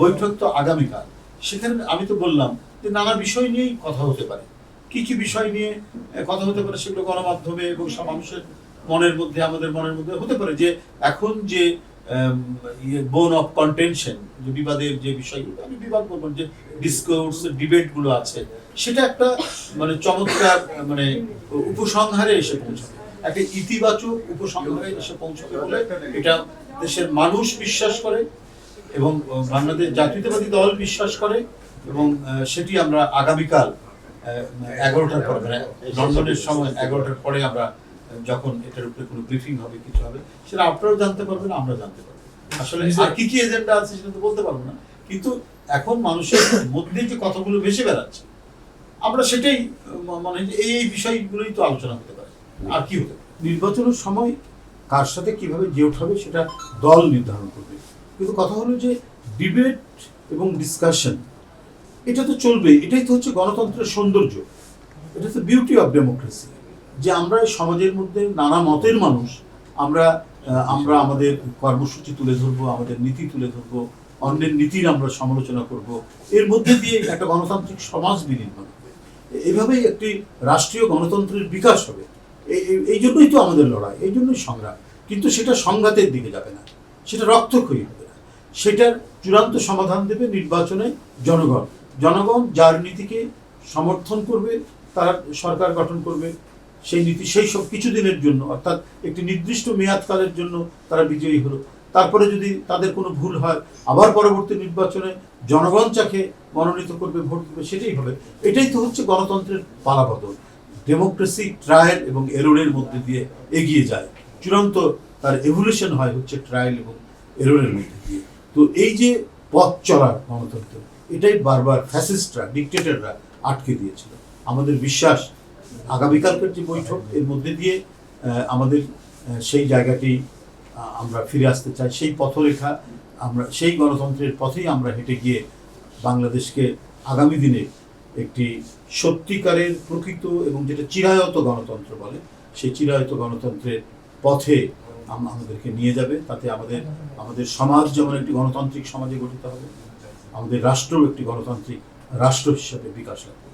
বৈঠক তো আগামীকাল। সেখানে আমি তো বললাম যে নানা বিষয় নিয়েই কথা হতে পারে। কি কি বিষয় নিয়ে কথা হতে পারে সেগুলো গণমাধ্যমে এবং সব মানুষের মনের মধ্যে, আমাদের মনের মধ্যে হতে পারে যে এখন যে বোন অফ কন্টেনশন, যে বিবাদের যে বিষয়গুলো, আমি বিবাদ বলবো, যে ডিসকোর্স ডিবেট গুলো আছে, সেটা একটা মানে চমৎকার মানে উপসংহারে এসে পৌঁছাবে, একটা ইতিবাচক উপসংহারে এসে পৌঁছাবে বলে এটা দেশের মানুষ বিশ্বাস করে এবং বাংলাদেশ জাতীয়তাবাদী দল বিশ্বাস করে। এবং সেটি আমরা আগামীকাল 11টার পরে, মানে লন্ডনের সময় 11টার পরে আমরা যখন এটার উপরে কোনো ব্রিফিং হবে, কিছু হবে, সেটা আপনারাও জানতে পারবেন, আমরা জানতে পারবো। আসলে আর কি কি এজেন্ডা আছে সেটা তো বলতে পারবো না, কিন্তু এখন মানুষের মধ্যে যে কথাগুলো ভেসে বেড়াচ্ছে, আমরা সেটাই মানে এই বিষয়গুলোই তো আলোচনা হতে পারে, আর কি হতে পারে। নির্বাচনের সময় কার সাথে কিভাবে জোট হবে সেটা দল নির্ধারণ করবে, কিন্তু কথা হলো যে ডিবেট এবং ডিসকাশন এটা তো চলবে। এটাই তো হচ্ছে গণতন্ত্রের সৌন্দর্য, এটা তো বিউটি অফ ডেমোক্রেসি, যে আমরা সমাজের মধ্যে নানা মতের মানুষ, আমরা আমাদের কর্মসূচি তুলে ধরবো, আমাদের নীতি তুলে ধরবো, অন্যের নীতির আমরা সমালোচনা করব, এর মধ্যে দিয়ে একটা গণতান্ত্রিক সমাজ বিনির্মাণ হবে। এভাবেই একটি রাষ্ট্রীয় গণতন্ত্রের বিকাশ হবে। এই জন্যই তো আমাদের লড়াই, এই জন্যই সংগ্রাম। কিন্তু সেটা সংঘাতের দিকে যাবে না, সেটা রক্তক্ষয়ী হবে না, সেটার চূড়ান্ত সমাধান দেবে নির্বাচনে জনগণ। জনগণ যার নীতিকে সমর্থন করবে, তারা সরকার গঠন করবে, সেই নীতি সেই সব কিছুদিনের জন্য, অর্থাৎ একটি নির্দিষ্ট মেয়াদকালের জন্য তারা বিজয়ী হলো। তারপরে যদি তাদের কোনো ভুল হয়, আবার পরবর্তী নির্বাচনে জনগণ যাকে মনোনীত করবে, ভোট দেবে, সেটাই হবে। এটাই তো হচ্ছে গণতন্ত্রের পালাবদল। ডেমোক্রেসি ট্রায়াল এবং এররের মধ্যে দিয়ে এগিয়ে যায়, চূড়ান্ত তার এভলিউশন হয় হচ্ছে ট্রায়াল এবং এররের মধ্যে দিয়ে। তো এই যে পথ চলার গণতন্ত্র, এটাই বারবার ফ্যাসিস্টরা, ডিক্টেটররা আটকে দিয়েছিল। আমাদের বিশ্বাস আগামীকালকের যে বৈঠক, এর মধ্যে দিয়ে আমাদের সেই জায়গাটি আমরা ফিরে আসতে চাই, সেই পথরেখা, আমরা সেই গণতন্ত্রের পথেই আমরা হেঁটে গিয়ে বাংলাদেশকে আগামী দিনে একটি সত্যিকারের প্রকৃত এবং যেটা চিরায়ত গণতন্ত্র বলে, সেই চিরায়ত গণতন্ত্রের পথে আমাদেরকে নিয়ে যাবে। তাতে আমাদের সমাজ যেমন একটি গণতান্ত্রিক সমাজে গঠিত হবে, আমাদের রাষ্ট্রও একটি গণতান্ত্রিক রাষ্ট্র হিসাবে বিকাশ লাভ করবে।